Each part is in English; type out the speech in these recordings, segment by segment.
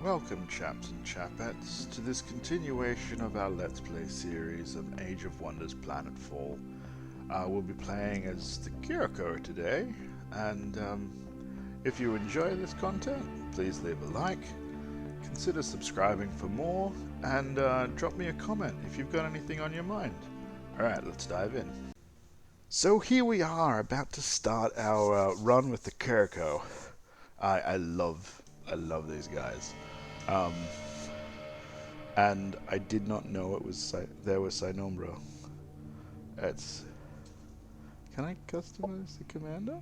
Welcome, chaps and chapettes, to this continuation of our Let's Play series of Age of Wonders Planetfall. We'll be playing as the Kir'Ko today, and if you enjoy this content, please leave a like, consider subscribing for more, and drop me a comment if you've got anything on your mind. Alright, let's dive in. So here we are, about to start our run with the Kir'Ko. I love these guys. And I did not know it was there was Synombra. Can I customize the commander?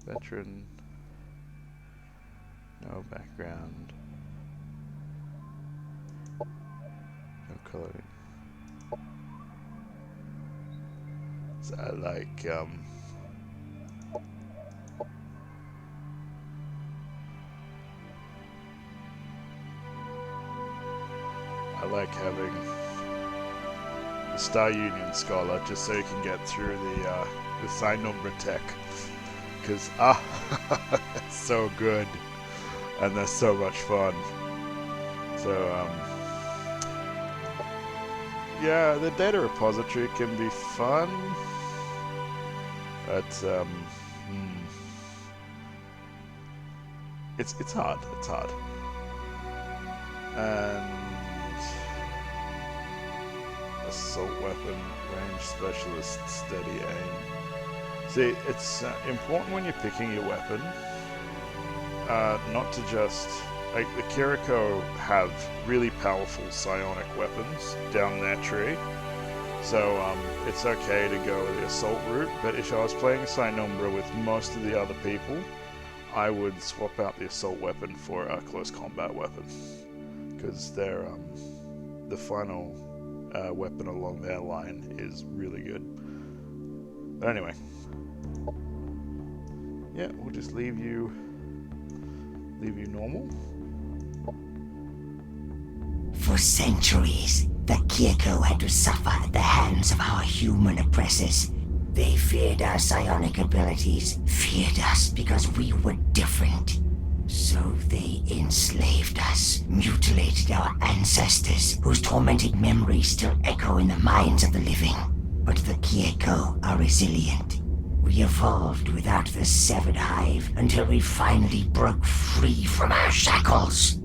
Veteran. No background. No coloring. So I like having the Star Union Scholar just so you can get through the Synombra tech, because it's so good and they're so much fun. So yeah, the data repository can be fun, but it's hard. And assault weapon, range specialist, steady aim. See, it's important when you're picking your weapon, not to just... Like, the Kir'Ko have really powerful psionic weapons down their tree, so it's okay to go with the assault route, but if I was playing Synombra with most of the other people, I would swap out the assault weapon for a close combat weapon, because they're the final weapon along their line is really good. But anyway, yeah, we'll just leave you normal. For centuries, the Kir'Ko had to suffer at the hands of our human oppressors. They feared our psionic abilities, feared us because we were different. So they enslaved us, mutilated our ancestors, whose tormented memories still echo in the minds of the living. But the Kir'Ko are resilient. We evolved without the severed hive until we finally broke free from our shackles.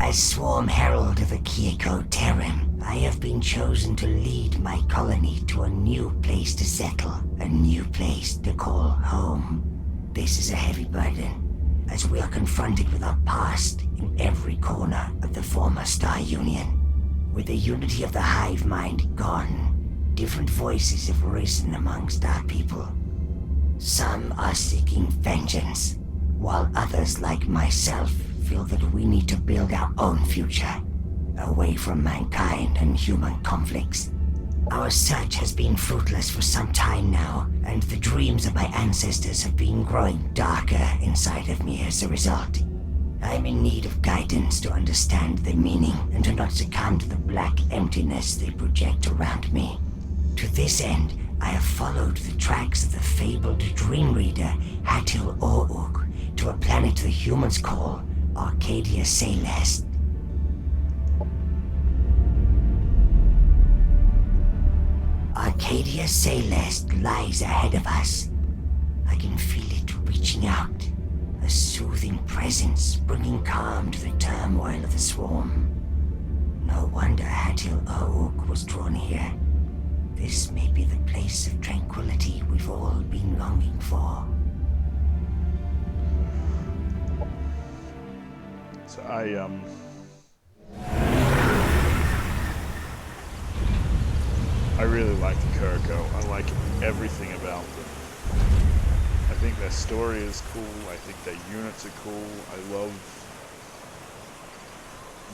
As Swarm Herald of the Kir'Ko Terran, I have been chosen to lead my colony to a new place to settle, a new place to call home. This is a heavy burden, as we are confronted with our past in every corner of the former Star Union. With the unity of the hive mind gone, different voices have risen amongst our people. Some are seeking vengeance, while others like myself feel that we need to build our own future, away from mankind and human conflicts. Our search has been fruitless for some time now, and the dreams of my ancestors have been growing darker inside of me as a result. I'm in need of guidance to understand their meaning and to not succumb to the black emptiness they project around me. To this end, I have followed the tracks of the fabled dream reader Hatil O'Uk to a planet the humans call Arcadia Celeste. Arcadia Celeste lies ahead of us. I can feel it reaching out, a soothing presence bringing calm to the turmoil of the swarm. No wonder Hatil O'Uk was drawn here. This may be the place of tranquility we've all been longing for. So I really like the Kir'Ko. I like everything about them. I think their story is cool. I think their units are cool. I love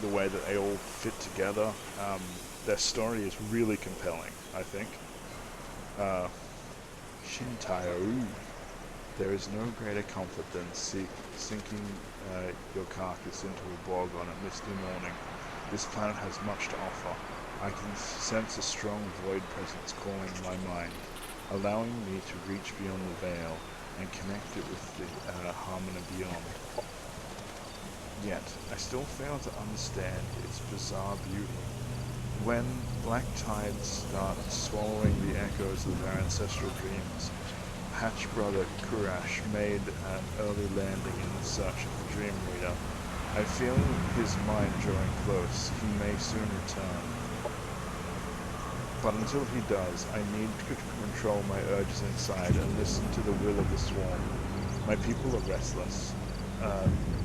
the way that they all fit together. Their story is really compelling, I think. Shintayo. There is no greater comfort than sinking your carcass into a bog on a misty morning. This planet has much to offer. I can sense a strong void presence calling my mind, allowing me to reach beyond the veil and connect it with the harmony beyond. Yet, I still fail to understand its bizarre beauty. When black tides start swallowing the echoes of our ancestral dreams, Hatch brother Kurash made an early landing in search of the Dream Reader. I feel his mind drawing close. He may soon return. But until he does, I need to control my urges inside and listen to the will of the swarm. My people are restless.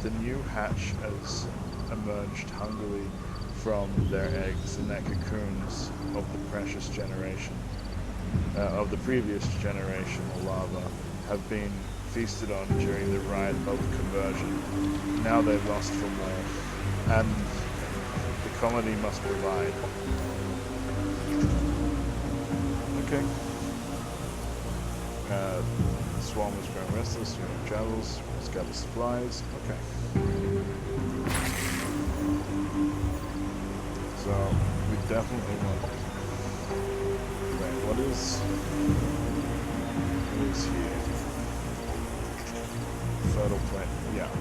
The new hatch has emerged hungrily from their eggs and their cocoons of the precious generation, of the previous generation, or larva, have been feasted on during the rite of conversion. Now they've lost for more, and the colony must provide. Okay. The swarm is growing restless, unit travels, let's gather supplies. Okay. So, we definitely want... Wait, what is here? Fertile plant, yeah.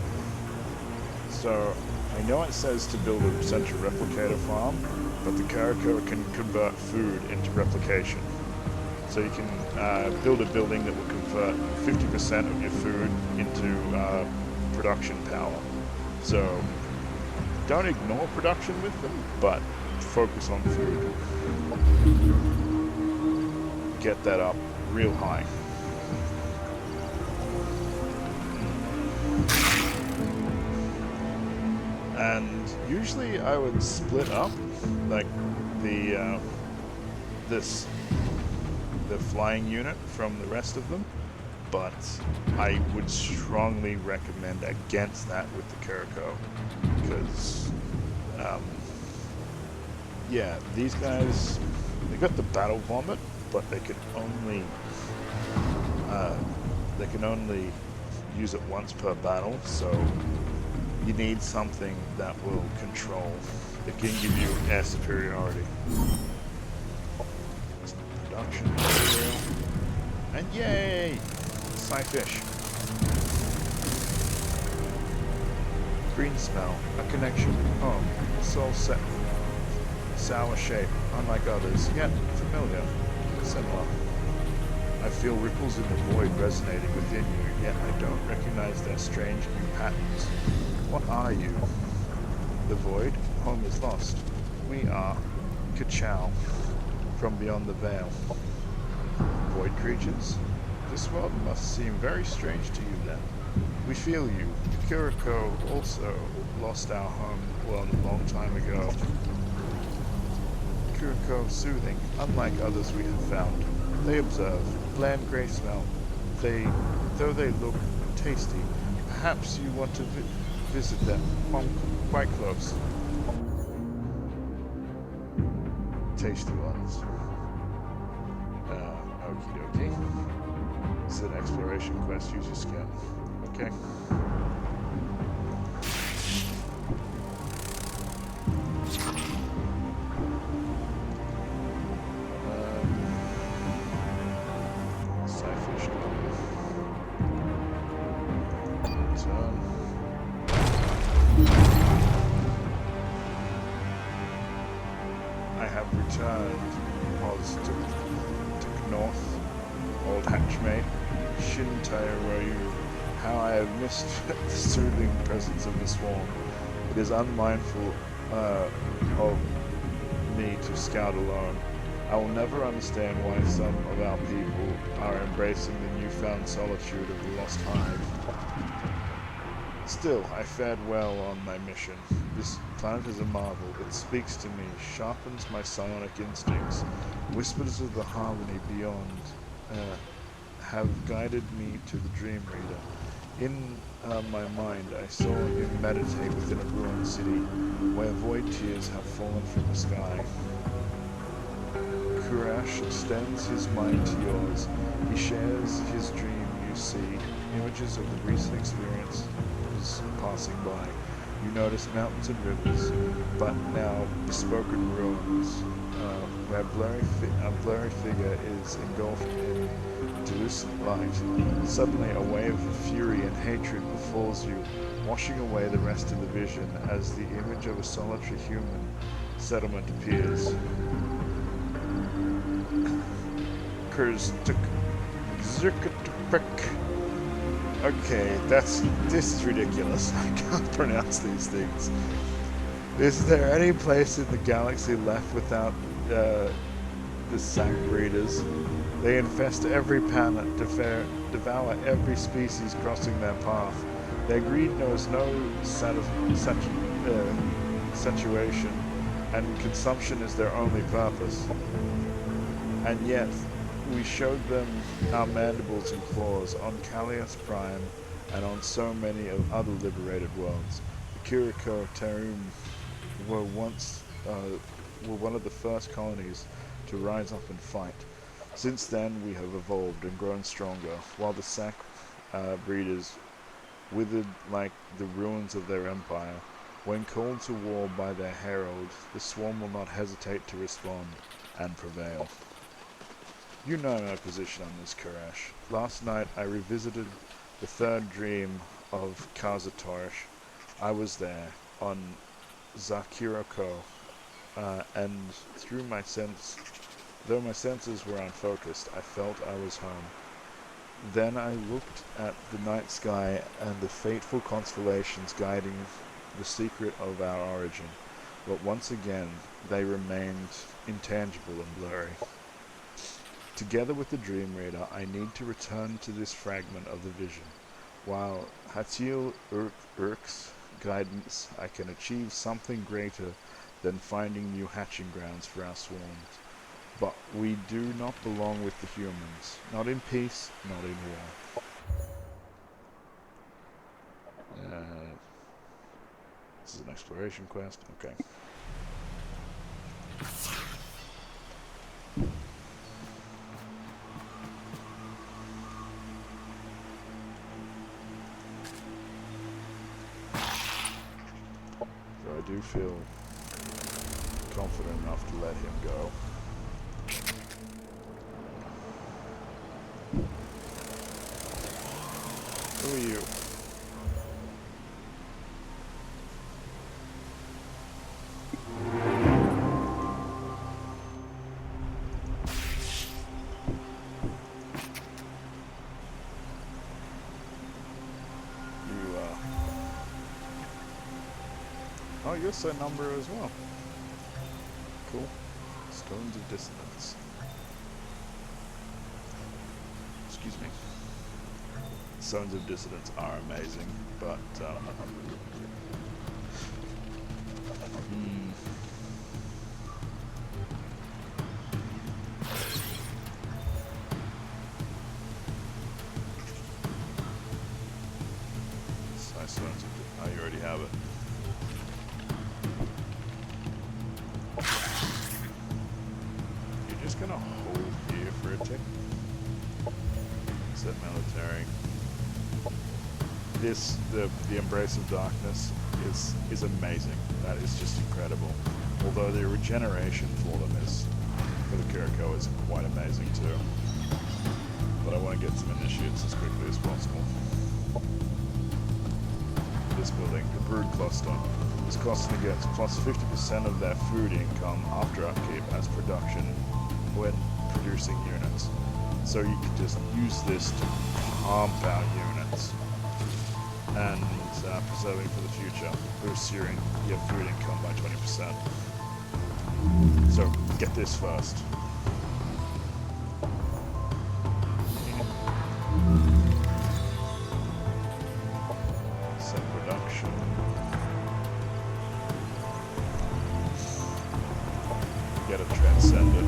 So, I know it says to build a central replicator farm, but the Kir'Ko can convert food into replication. So you can build a building that will convert 50% of your food into production power. So don't ignore production with them, but focus on food. Get that up real high. And usually I would split up like the flying unit from the rest of them, but I would strongly recommend against that with the Kir'Ko, because yeah, these guys, they got the battle vomit, but they can only use it once per battle, so you need something that will control, that can give you air superiority. Production material. And yay! Sci-fish. Green smell. A connection. Home. Soul set. Sour shape. Unlike others. Yet familiar. Similar. I feel ripples in the void resonating within you, yet I don't recognize their strange new patterns. What are you? The void? Home is lost. We are Kachow. From beyond the veil. Void creatures? This world must seem very strange to you then. We feel you. The Kir'Ko also lost our home world a long time ago. Kir'Ko soothing, unlike others we have found. They observe, bland grey smell. Though they look tasty, perhaps you want to visit them. Quite close. Tasty ones. Okie dokie. It's an exploration quest, use your skin. Okay. Sci-fish turn. I have returned to North, old hatchmate, Shintai-Ryu. How I have missed the soothing presence of the swarm. It is unmindful of me to scout alone. I will never understand why some of our people are embracing the newfound solitude of the lost hive. Still, I fared well on my mission. This planet is a marvel. It speaks to me, sharpens my psionic instincts. Whispers of the harmony beyond have guided me to the Dream Reader. In my mind, I saw him meditate within a ruined city, where void tears have fallen from the sky. Kurash extends his mind to yours. He shares his dream, you see, images of the recent experience passing by. You notice mountains and rivers, but now bespoken ruins, where a blurry figure is engulfed in translucent light. Suddenly a wave of fury and hatred befalls you, washing away the rest of the vision as the image of a solitary human settlement appears. Okay, this is ridiculous. I can't pronounce these things. Is there any place in the galaxy left without the sack breeders? They infest every planet, devour every species crossing their path. Their greed knows no saturation, and consumption is their only purpose. And yet, we showed them our mandibles and claws on Callias Prime and on so many other liberated worlds. The Kir'Ko were one of the first colonies to rise up and fight. Since then, we have evolved and grown stronger, while the sack breeders withered like the ruins of their empire. When called to war by their herald, the swarm will not hesitate to respond and prevail. You know my position on this, Kurash. Last night I revisited the third dream of Kazatorish. I was there, on Kir'Ko, and though my senses were unfocused, I felt I was home. Then I looked at the night sky and the fateful constellations guiding the secret of our origin, but once again they remained intangible and blurry. Together with the Dream Reader, I need to return to this fragment of the vision. While Hatil Urk's guidance, I can achieve something greater than finding new hatching grounds for our swarms. But we do not belong with the humans. Not in peace, not in war. This is an exploration quest. Okay. So I do feel confident enough to let him go. Who are you? Oh, you're so number as well. Cool. Stones of Dissonance. Excuse me. Stones of Dissonance are amazing, but oh, you already have it. You're just gonna hold here for a tick. Set military. The Embrace of Darkness is amazing. That is just incredible. Although the regeneration for them for the Kir'Ko is quite amazing too. But I want to get some initiates as quickly as possible. This building, the Brood Cluster, is costing against plus 50% of their food income after upkeep as production when producing units. So you can just use this to pump out units and preserving for the future, boosting your food income by 20%. So get this first. Set production. Get it transcended.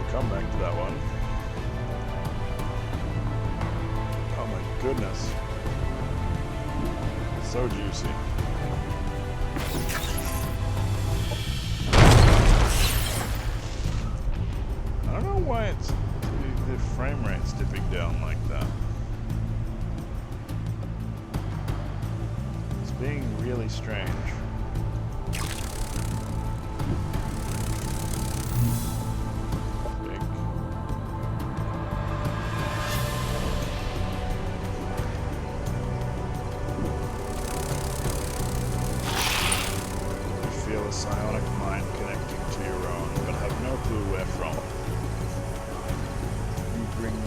Come back to that one. Oh my goodness. So juicy. I don't know why the frame rate's dipping down like that. It's being really strange. A psionic mind connecting to your own, but have no clue where from. You bring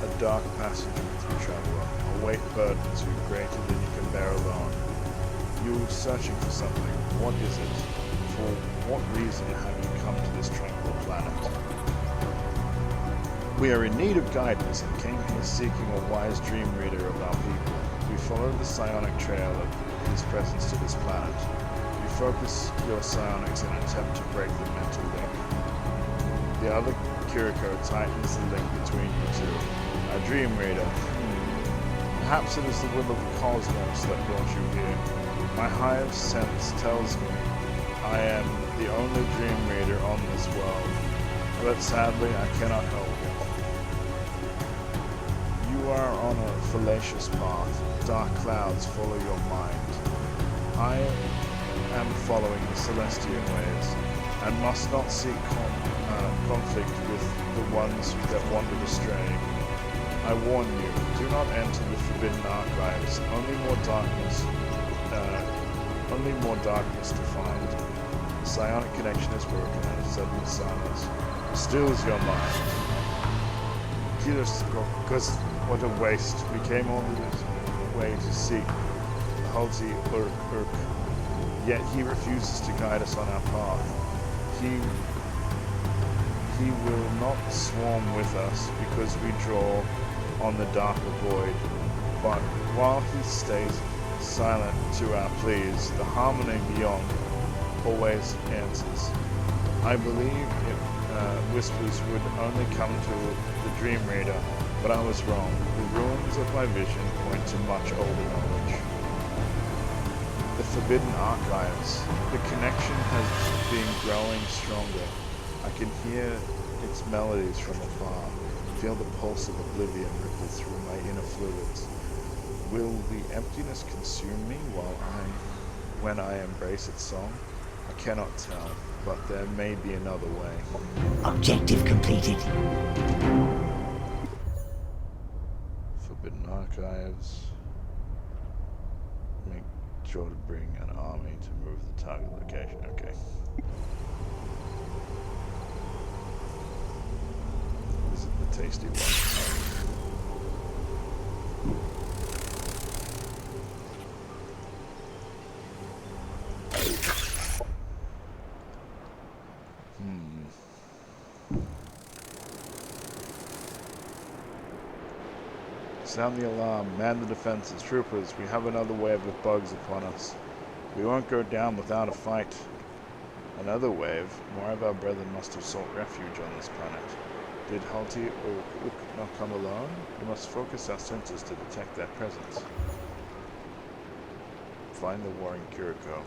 a dark passenger with you, traveler, a weight burden too greater than you can bear alone. You are searching for something. What is it? For what reason have you come to this tranquil planet? We are in need of guidance and came here seeking a wise dream reader of our people. We followed the psionic trail of his presence to this planet. Focus your psionics in an attempt to break the mental link. The other Kir'Ko tightens the link between you two. A dream reader. Perhaps it is the will of the cosmos that brought you here. My highest sense tells me I am the only dream reader on this world, but sadly I cannot help you. You are on a fallacious path. Dark clouds follow your mind. I am following the celestial ways, and must not seek conflict with the ones that wandered astray. I warn you, do not enter the forbidden archives. Only more darkness to find. The psionic connection is broken, and sudden silence stills your mind. Because what a waste! We came all this way to seek the Halti Urk. Yet he refuses to guide us on our path. He will not swarm with us because we draw on the darker void. But while he stays silent to our pleas, the harmony beyond always answers. I believe whispers would only come to the dream reader, but I was wrong. The ruins of my vision point to much older knowledge. The forbidden archives. The connection has been growing stronger. I can hear its melodies from afar, feel the pulse of oblivion ripple through my inner fluids. Will the emptiness consume me when I embrace its song? I cannot tell, but there may be another way. Objective completed. Forbidden archives. Make sure to bring an army to move the target location. Okay. This is the tasty one. Sound the alarm, man the defenses, troopers, we have another wave of bugs upon us. We won't go down without a fight. Another wave? More of our brethren must have sought refuge on this planet. Did Halti or Urk not come alone? We must focus our senses to detect their presence. Find the warring Kir'Ko.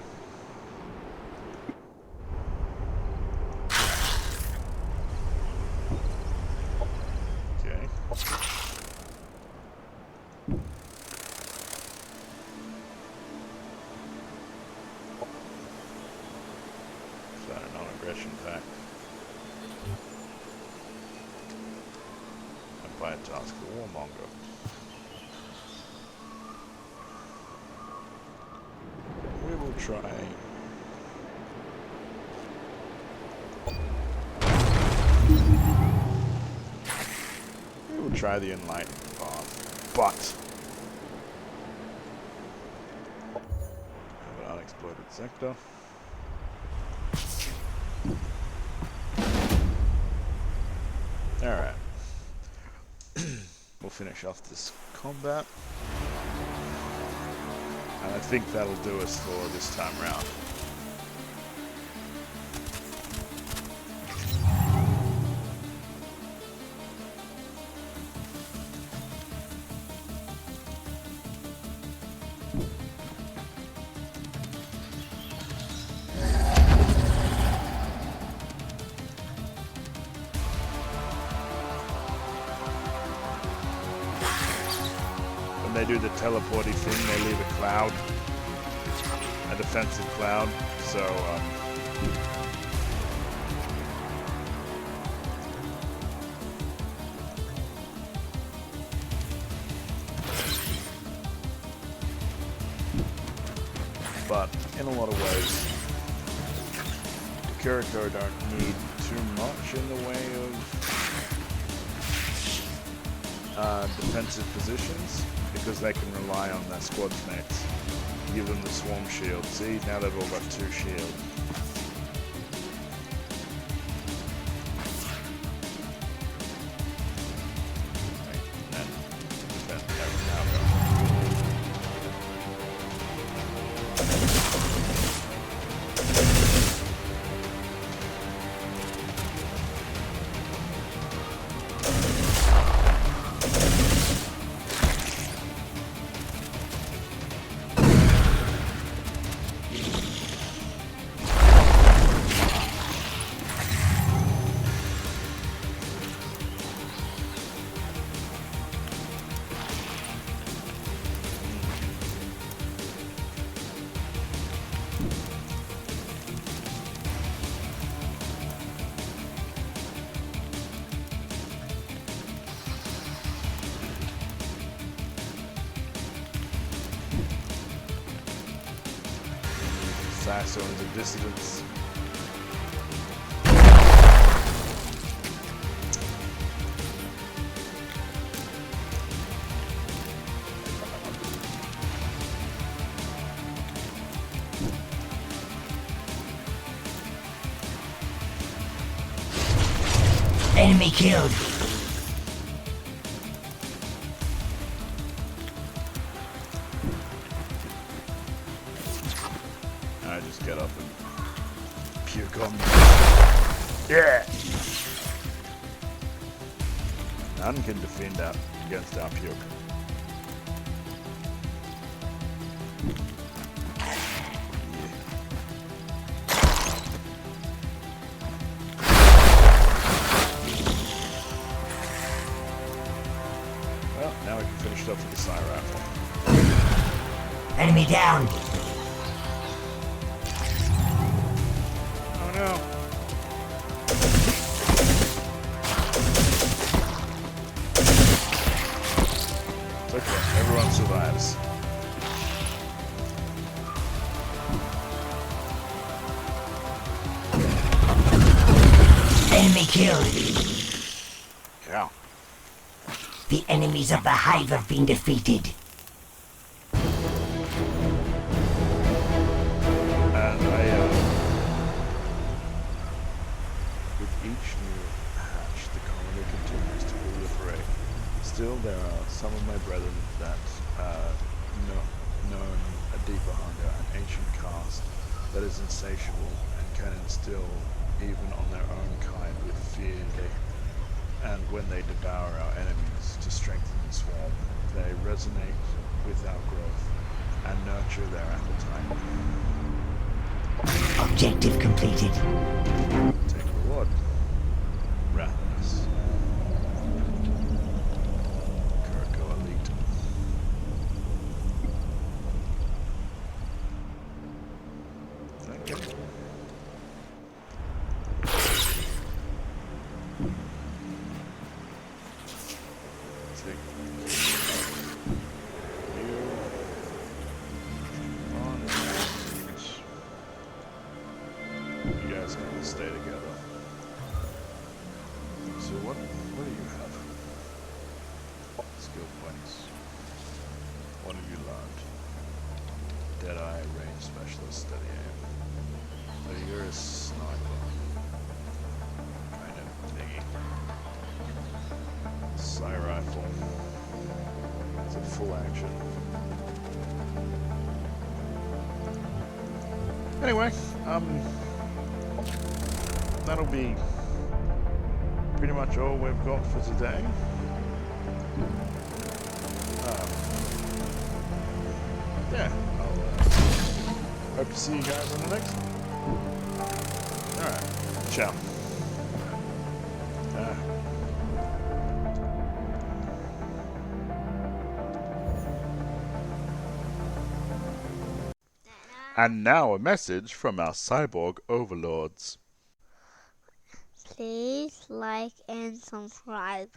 Try the enlightened path, but have an unexploited sector. Alright. We'll finish off this combat. And I think that'll do us for this time round. do the teleporty thing, they leave a cloud, a defensive cloud. So but in a lot of ways, Kir'Ko don't need too much in the way of defensive positions, because they can rely on their squad mates. Give them the swarm shield. See, now they've all got 2 shields. Zones of dissidents. Enemy killed. I just get up and puke on me. Yeah! None can defend against our puke. Well, now we can finish it up with the Psy rifle. Enemy down. Oh no. It's okay, everyone survives. Enemy killed. Yeah. The enemies of the Hive have been defeated. And with each new hatch, the colony continues to proliferate. Still, there are some of my brethren that known a deeper hunger, an ancient caste that is insatiable and can instill even on their own kind with fear. And when they devour our enemies to strengthen the swarm, they resonate with our growth and nurture their appetite. Objective completed. Take reward. Ravenous. Kir'Ko Elite. Okay. You guys can stay together. So what do you have? Skill points. What have you learned? Deadeye, range specialist, steady aim. Oh, you're a sniper. Kind of thingy. Psy rifle. It's a full action. Anyway, that'll be pretty much all we've got for today. Yeah, I'll hope to see you guys on the next one. Alright, ciao. And now a message from our cyborg overlords. Please like and subscribe.